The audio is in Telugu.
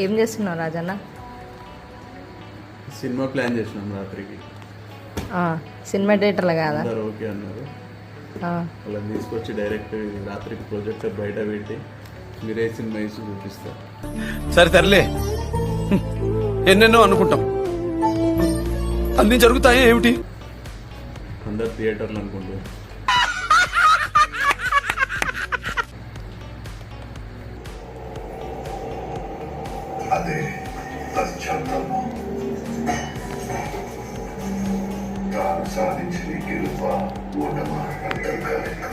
ఏం చేస్తున్నావు రాజన్న? సినిమా ప్లాన్ చేసినాం రాత్రికి. సినిమా థియేటర్లో కాదా? అందరు ఓకే అన్నారు. వాళ్ళని తీసుకొచ్చి డైరెక్ట్ రాత్రికి ప్రొజెక్టర్ బయట పెట్టి మీరే సినిమా వేసి చూపిస్తారు. సరే తరలే, ఎన్నెన్నో అనుకుంటాం, అన్ని జరుగుతాయి ఏమిటి? అందరు థియేటర్లు అనుకుంటారు. అదే పశ్చాత్తాపం. తాను సాధించిన గెలుప ఓటమా అర్థం కాలేదు.